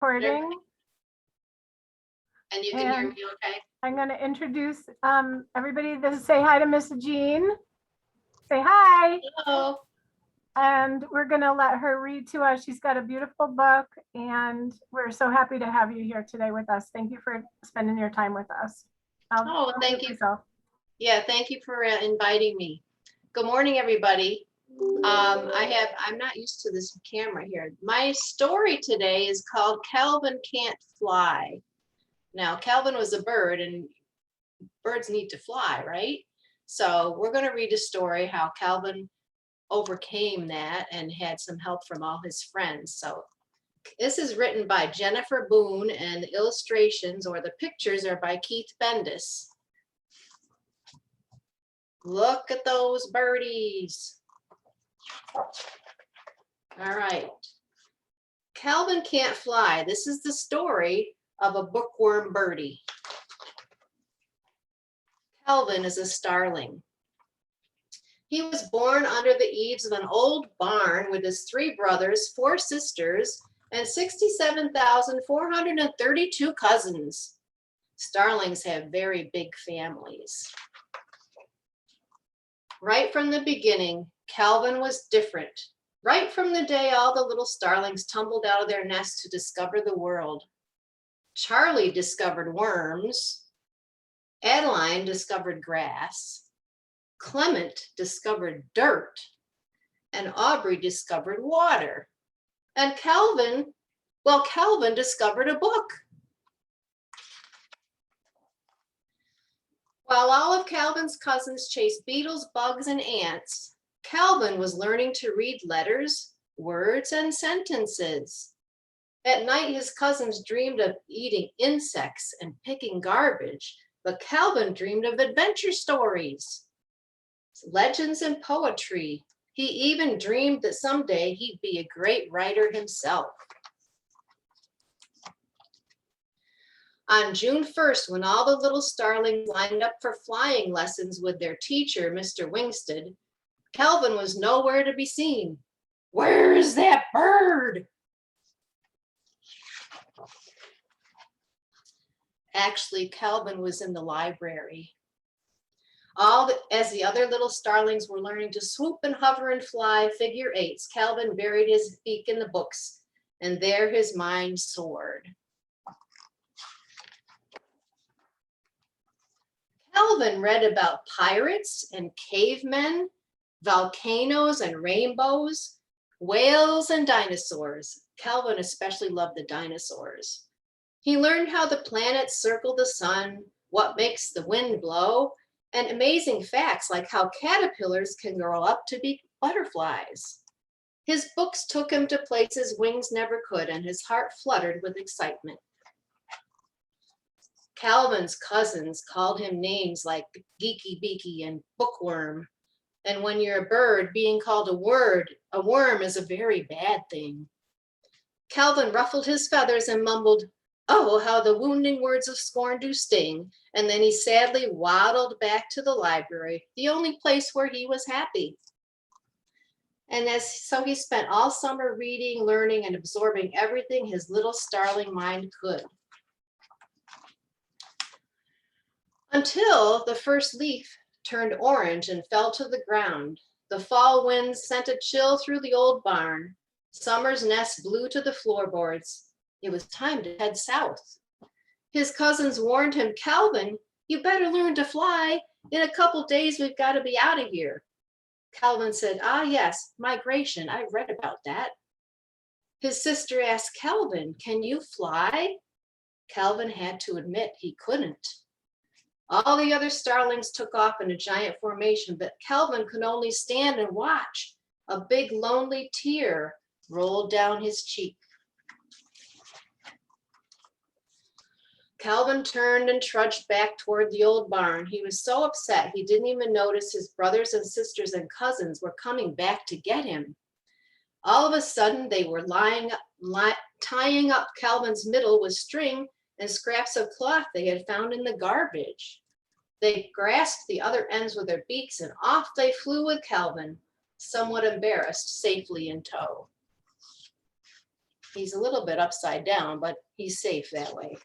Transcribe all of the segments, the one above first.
recording. And you can hear me okay? I'm going to introduce everybody. Say hi to Miss Jean. Say hi. Hello. And we're going to let her read to us. She's got a beautiful book, and we're so happy to have you here today with us. Thank you for spending your time with us. Thank you. Yeah, thank you for inviting me. Good morning, everybody. I'm not used to this camera here. My story today is called Calvin Can't Fly. Now, Calvin was a bird, and birds need to fly, right? So we're going to read a story how Calvin overcame that and had some help from all his friends. So this is written by Jennifer Berne, and the illustrations or the pictures are by Keith Bendis. Look at those birdies. All right. Calvin Can't Fly. This is the story of a bookworm birdie. Calvin is a starling. He was born under the eaves of an old barn with his 3 brothers, 4 sisters, and 67,432 cousins. Starlings have very big families. Right from the beginning, Calvin was different. Right from the day all the little starlings tumbled out of their nests to discover the world. Charlie discovered worms. Adeline discovered grass. Clement discovered dirt. And Aubrey discovered water. And Calvin discovered a book. While all of Calvin's cousins chased beetles, bugs, and ants, Calvin was learning to read letters, words, and sentences. At night, his cousins dreamed of eating insects and picking garbage, but Calvin dreamed of adventure stories, legends, and poetry. He even dreamed that someday he'd be a great writer himself. On June 1st, when all the little starlings lined up for flying lessons with their teacher, Mr. Wingsted, Calvin was nowhere to be seen. Where is that bird? Actually, Calvin was in the library. As the other little starlings were learning to swoop and hover and fly figure 8s, Calvin buried his beak in the books, and there his mind soared. Calvin read about pirates and cavemen, volcanoes and rainbows, whales and dinosaurs. Calvin especially loved the dinosaurs. He learned how the planets circle the sun, what makes the wind blow, and amazing facts like how caterpillars can grow up to be butterflies. His books took him to places wings never could, and his heart fluttered with excitement. Calvin's cousins called him names like Geeky Beaky and Bookworm. And when you're a bird, being called a worm is a very bad thing. Calvin ruffled his feathers and mumbled, "Oh, how the wounding words of scorn do sting." And then he sadly waddled back to the library, the only place where he was happy. And so he spent all summer reading, learning, and absorbing everything his little starling mind could. Until the first leaf turned orange and fell to the ground. The fall winds sent a chill through the old barn. Summer's nest blew to the floorboards. It was time to head south. His cousins warned him, "Calvin, you better learn to fly. In a couple days, we've got to be out of here." Calvin said, "Ah, yes, migration. I read about that." His sister asked, "Calvin, can you fly?" Calvin had to admit he couldn't. All the other starlings took off in a giant formation, but Calvin could only stand and watch. A big lonely tear rolled down his cheek. Calvin turned and trudged back toward the old barn. He was so upset he didn't even notice his brothers and sisters and cousins were coming back to get him. All of a sudden, they were tying up Calvin's middle with string and scraps of cloth they had found in the garbage. They grasped the other ends with their beaks, and off they flew with Calvin, somewhat embarrassed, safely in tow. He's a little bit upside down, but he's safe that way.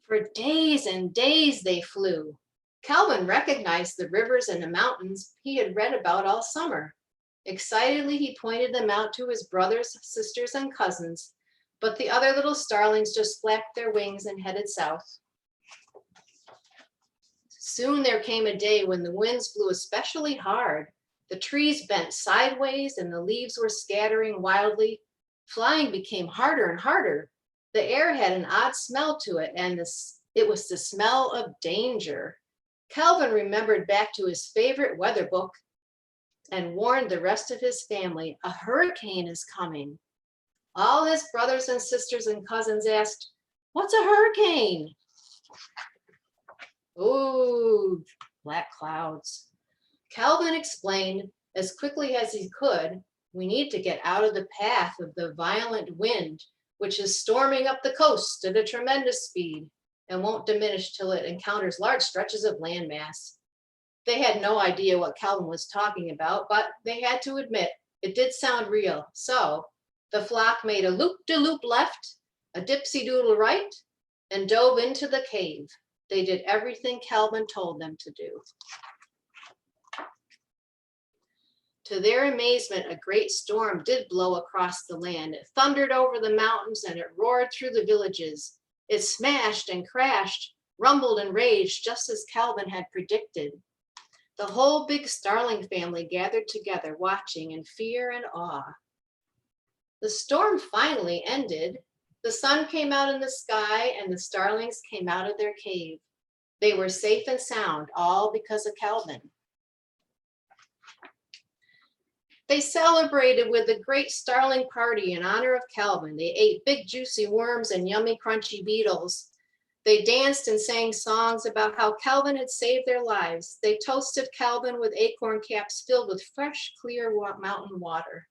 For days and days they flew. Calvin recognized the rivers and the mountains he had read about all summer. Excitedly, he pointed them out to his brothers, sisters, and cousins, but the other little starlings just flapped their wings and headed south. Soon there came a day when the winds blew especially hard. The trees bent sideways and the leaves were scattering wildly. Flying became harder and harder. The air had an odd smell to it, and it was the smell of danger. Calvin remembered back to his favorite weather book and warned the rest of his family, a hurricane is coming. All his brothers and sisters and cousins asked, "What's a hurricane?" "Ooh, black clouds." Calvin explained as quickly as he could, "We need to get out of the path of the violent wind, which is storming up the coast at a tremendous speed and won't diminish till it encounters large stretches of landmass." They had no idea what Calvin was talking about, but they had to admit it did sound real. So the flock made a loop-de-loop left, a dipsy-doodle right, and dove into the cave. They did everything Calvin told them to do. To their amazement, a great storm did blow across the land. It thundered over the mountains and it roared through the villages. It smashed and crashed, rumbled and raged, just as Calvin had predicted. The whole big starling family gathered together, watching in fear and awe. The storm finally ended. The sun came out in the sky and the starlings came out of their cave. They were safe and sound, all because of Calvin. They celebrated with a great starling party in honor of Calvin. They ate big juicy worms and yummy crunchy beetles. They danced and sang songs about how Calvin had saved their lives. They toasted Calvin with acorn caps filled with fresh, clear mountain water.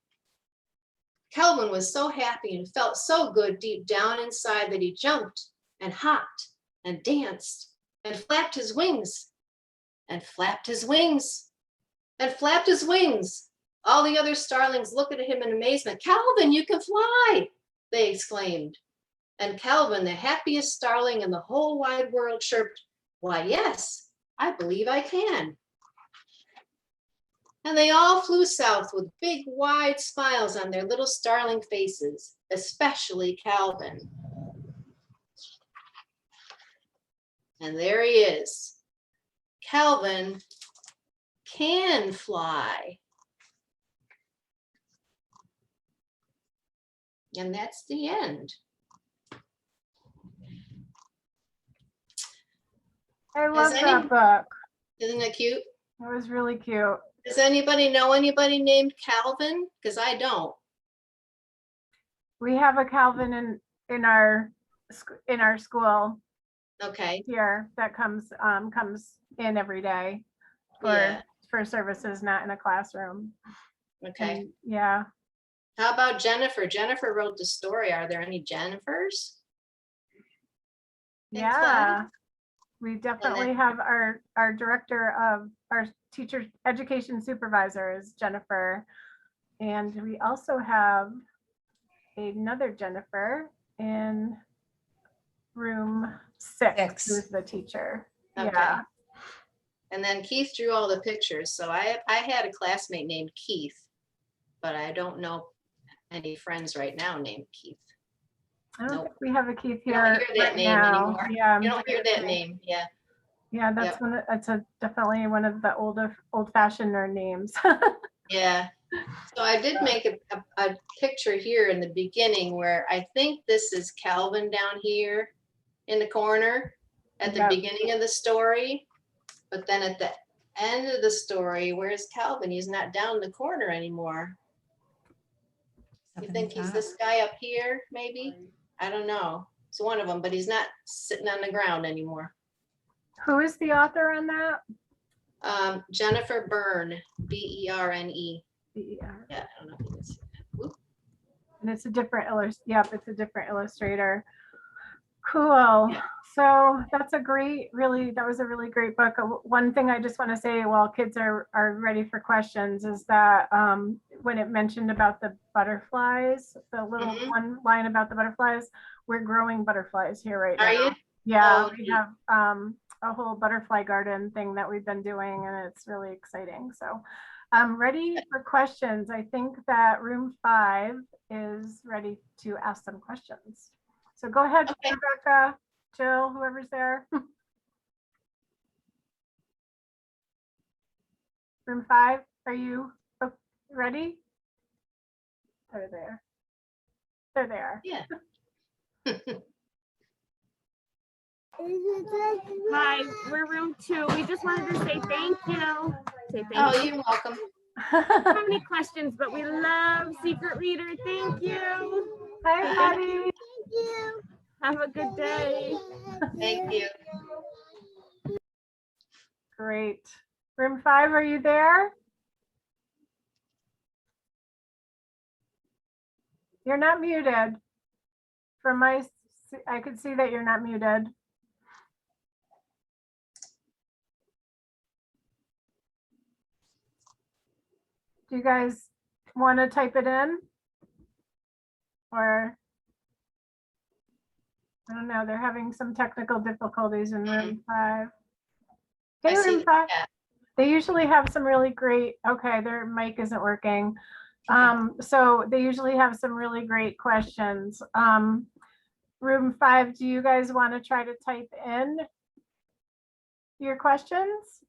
Calvin was so happy and felt so good deep down inside that he jumped and hopped and danced and flapped his wings and flapped his wings and flapped his wings. All the other starlings looked at him in amazement. "Calvin, you can fly!" they exclaimed. And Calvin, the happiest starling in the whole wide world, chirped, "Why, yes, I believe I can." And they all flew south with big, wide smiles on their little starling faces, especially Calvin. And there he is. Calvin can fly. And that's the end. I love that book. Isn't it cute? It was really cute. Does anybody know anybody named Calvin? Because I don't. We have a Calvin in our school. Okay. Here that comes in every day for services, not in a classroom. Okay. And, yeah. How about Jennifer? Jennifer wrote the story. Are there any Jennifers? Yeah. We definitely have our director of our teacher education supervisor is Jennifer. And we also have another Jennifer in room 6, who's the teacher. Okay. Yeah. And then Keith drew all the pictures. So I had a classmate named Keith, but I don't know any friends right now named Keith. I don't think we have a Keith here. You don't hear that right name now. anymore. Yeah, you don't hear that name. Yeah. Yeah, that's definitely one of the old-fashioned names. Yeah. So I did make a picture here in the beginning where I think this is Calvin down here in the corner at the beginning of the story. But then at the end of the story, where's Calvin? He's not down in the corner anymore. You think he's this guy up here, maybe? I don't know. It's one of them, but he's not sitting on the ground anymore. Who is the author on that? Jennifer Berne, Berne. Yeah, I don't know who this is. and it's a different it's a different illustrator. Cool. Yeah. So that was a really great book. One thing I just want to say while kids are ready for questions is that when it mentioned about the butterflies, the little one line about the butterflies, we're growing butterflies here right now. Are you? Yeah, Oh, we have a whole butterfly garden thing that we've been doing, and it's really exciting. So I'm ready for questions. I think that room 5 is ready to ask some questions. So go ahead, Okay. Rebecca, Jill, whoever's there. Room 5, are you ready? They're there. They're there. Yeah. Hi, we're room 2. We just wanted to say thank you. Oh, you're welcome. So many questions, but we love Secret Reader. Thank you. Hi, Patty. Thank you. Have a good day. Thank you. Great. Room 5, are you there? You're not muted. From my, I could see that you're not muted. Do you guys want to type it in? Or, I don't know, they're having some technical difficulties in room 5. I Hey, see room the 5. chat. They usually have some really great, okay, their mic isn't working. So they usually have some really great questions. Room 5, do you guys want to try to type in your questions?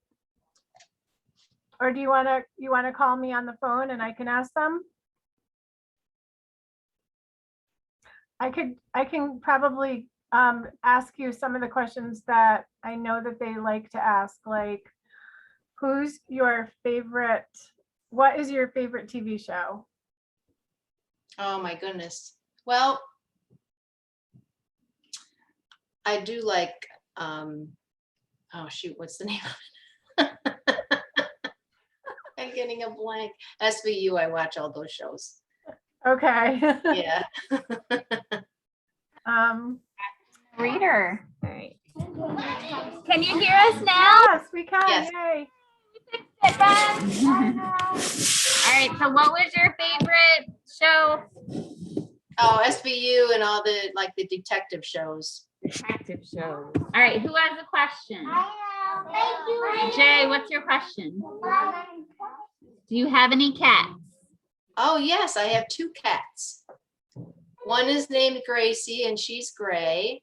Or do you want to call me on the phone and I can ask them? I can probably ask you some of the questions that I know that they like to ask, like who's your favorite, what is your favorite TV show? Oh my goodness. Well, I do like, oh shoot, what's the name of it? I'm getting a blank. SVU, I watch all those shows. Okay. Yeah. Reader. All right. Can you hear us now? Yes, we can. Yes. Yay. All right. So what was your favorite show? Oh, SVU and all the, like the detective shows. Detective shows. All right. Who has a question? Jay, what's your question? Do you have any cats? Oh yes, I have 2 cats. One is named Gracie and she's gray.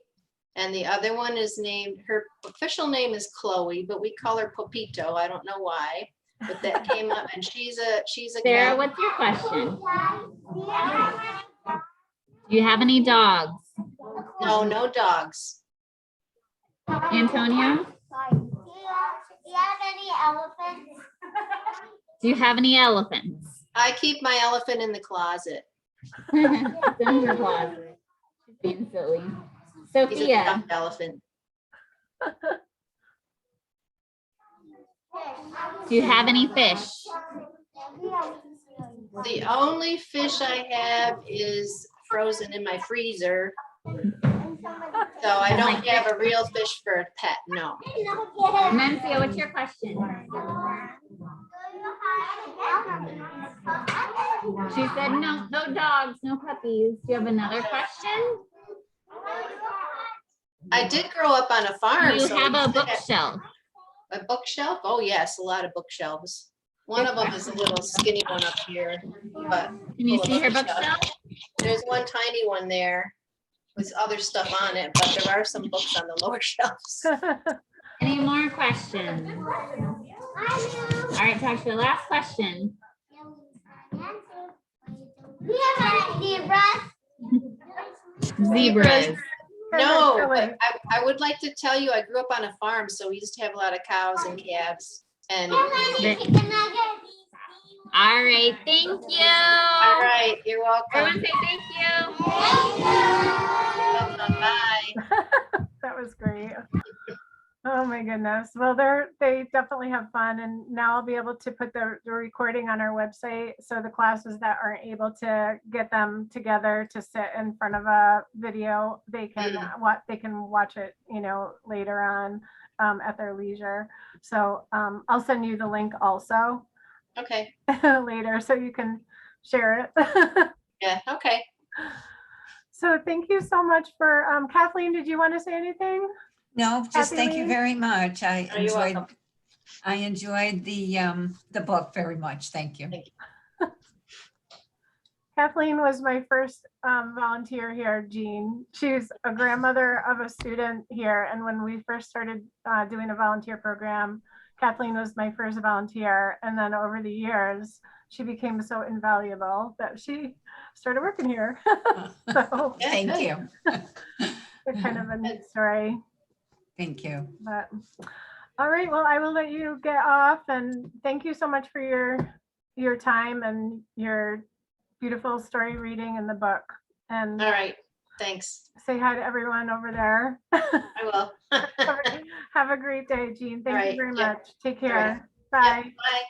And the other one is named, her official name is Chloe, but we call her Popito. I don't know why, but that came up, and she's a Sarah, cat. what's your question? Do you have any dogs? No, no dogs. Antonio? Do you have any elephants? Do you have any elephants? I keep my elephant in the closet. It's in her closet. She's being silly. He's a Sophia, stuffed elephant. do you have any fish? The only fish I have is frozen in my freezer. So I don't have a real fish for a pet, no. Mencia, what's your question? She said no, no dogs, no puppies. Do you have another question? I did grow up on a farm. Do you so have we a used to have bookshelf? a bookshelf? Oh yes, a lot of bookshelves. One of them is a little skinny one up here, but Can you full of see her other stuff. bookshelf? There's one tiny one there with other stuff on it, but there are some books on the lower shelves. Any more questions? All right, Tasha, last question. Do you have any zebras? Zebras. No, but I would like to tell you, I grew up on a farm, so we used to have a lot of cows and calves. And All right, thank you. all right, you're welcome. Everyone say thank you. Welcome, bye. That was great. Oh my goodness. Well, they definitely have fun, and now I'll be able to put the recording on our website. So the classes that aren't able to get them together to sit in front of a video, they can watch it, later on at their leisure. So I'll send you the link also Okay. later, so you can share it. Yeah, okay. So thank you so much for, Kathleen, did you want to say anything? No, just Kathy thank you Lee? very much. I Oh, you're welcome. enjoyed the book very much. Thank you. Thank Kathleen was my first volunteer here, Jean. She's a grandmother of a student here. And when we first started doing a volunteer program, Kathleen was my first volunteer. And then over the years, she became so invaluable that she started working here. So Yeah, Thank good. you. it's kind of a neat story. Thank you. But all right, well, I will let you get off, and thank you so much for your time and your beautiful story reading in the book. And All right, thanks. say hi to everyone over there. I will. Have a great day, Jean. Thank All you right, very yeah. much. Take All right. care. Bye. Yep, bye.